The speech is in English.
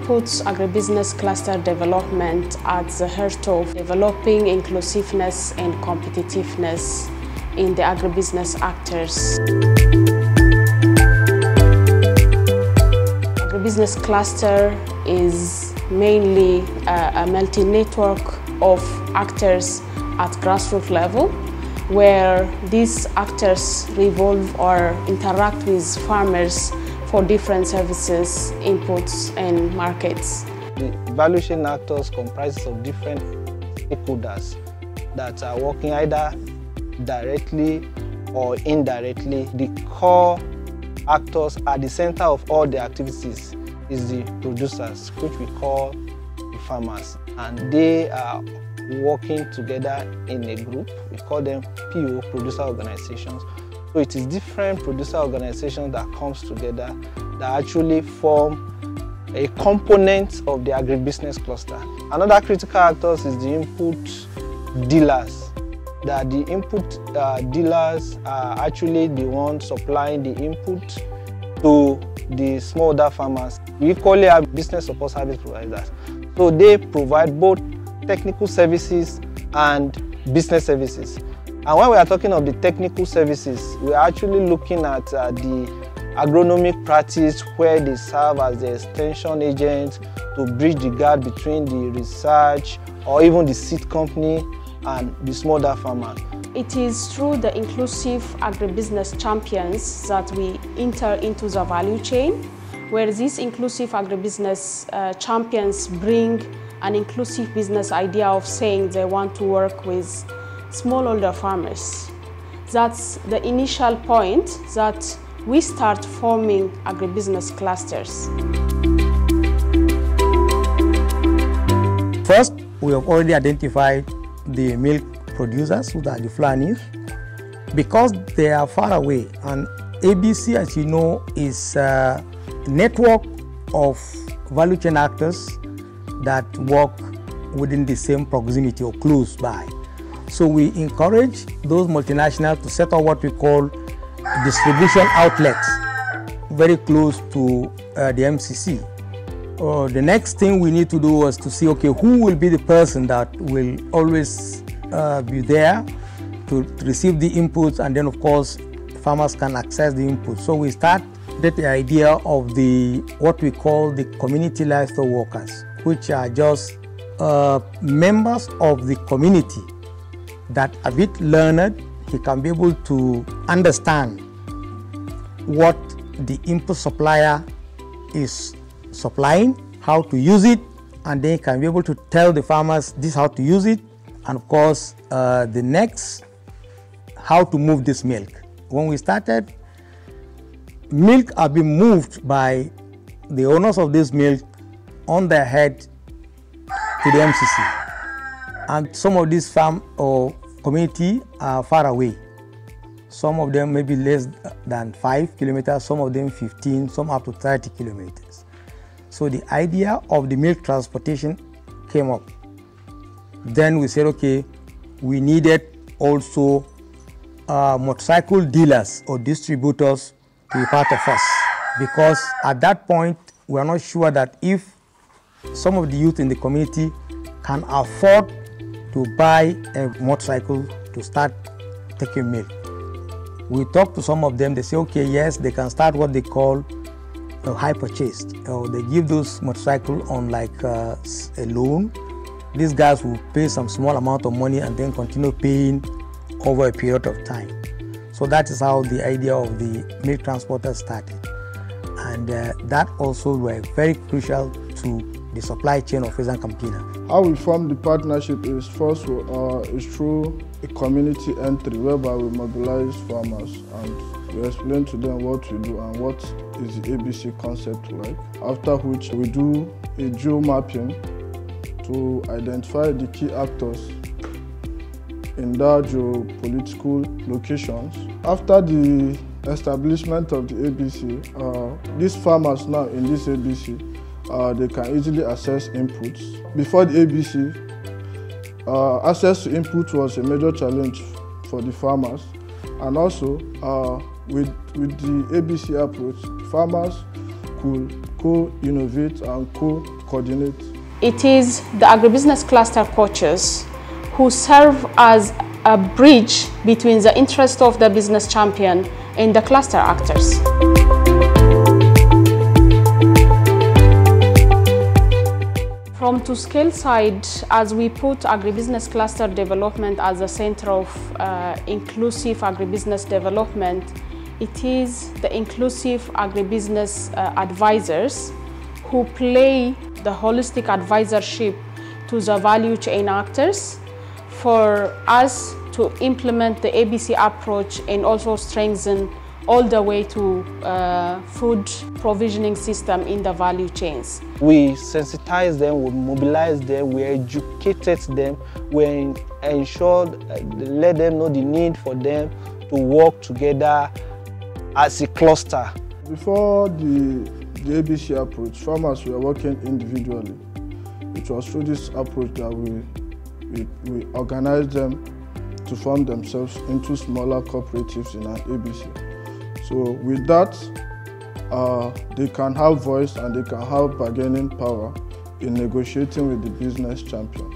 puts agribusiness cluster development at the heart of developing inclusiveness and competitiveness in the agribusiness actors. Agribusiness cluster is mainly a multi-network of actors at grassroots level, where these actors revolve or interact with farmers for different services, inputs, and markets. The value chain actors comprises of different stakeholders that are working either directly or indirectly. The core actors at the center of all the activities is the producers, which we call the farmers, and they are working together in a group. We call them PO, producer organizations. So it is different producer organizations that comes together that actually form a component of the agribusiness cluster. Another critical actors is the input dealers. That the input dealers are actually the ones supplying the input to the smallholder farmers. We equally have business support service providers. So they provide both technical services and business services. And when we are talking of the technical services, we are actually looking at the agronomic practice, where they serve as the extension agent to bridge the gap between the research or even the seed company and the smallholder farmer. It is through the inclusive agribusiness champions that we enter into the value chain, where these inclusive agribusiness champions bring an inclusive business idea of saying they want to work with smallholder farmers. That's the initial point that we start forming agribusiness clusters. First, we have already identified the milk producers, who are the Fulanis, because they are far away. And ABC, as you know, is a network of value chain actors that work within the same proximity or close by. So we encourage those multinationals to set up what we call distribution outlets very close to the MCC. The next thing we need to do was to see, okay, who will be the person that will always be there to receive the inputs, and then of course farmers can access the inputs. So we started the idea of what we call the community livestock workers, which are just members of the community that are a bit learned. He can be able to understand what the input supplier is supplying, how to use it, and then can be able to tell the farmers this is how to use it, and of course the next, how to move this milk. When we started, milk are being moved by the owners of this milk on their head to the MCC, and some of these farm or community are far away. Some of them maybe less than 5 kilometers, some of them 15, some up to 30 kilometers. So the idea of the milk transportation came up. Then we said, okay, we needed also motorcycle dealers or distributors to be part of us, because at that point we are not sure that if some of the youth in the community can afford to buy a motorcycle to start taking milk. We talked to some of them, they say, okay, yes, they can start what they call a high purchase. They give those motorcycles on like a loan. These guys will pay some small amount of money and then continue paying over a period of time. So that is how the idea of the milk transporter started. And that also were very crucial to the supply chain of Eastern Campina. How we form the partnership is first is through a community entry, whereby we mobilize farmers and we explain to them what we do and what is the ABC concept like. After which we do a geo-mapping to identify the key actors in that geopolitical locations. After the establishment of the ABC, these farmers now in this ABC, they can easily access inputs. Before the ABC, access to input was a major challenge for the farmers, and also with the ABC approach, farmers co-innovate and co-coordinate. It is the agribusiness cluster coaches who serve as a bridge between the interest of the business champion and the cluster actors. From to scale side, as we put agribusiness cluster development as the center of inclusive agribusiness development, it is the inclusive agribusiness advisors who play the holistic advisorship to the value chain actors for us to implement the ABC approach and also strengthen all the way to food provisioning system in the value chains. We sensitize them, we mobilize them, we educated them, we ensured, let them know the need for them to work together as a cluster. Before the ABC approach, farmers were working individually. It was through this approach that we organized them to form themselves into smaller cooperatives in an ABC. So with that, they can have voice and they can have bargaining power in negotiating with the business champion.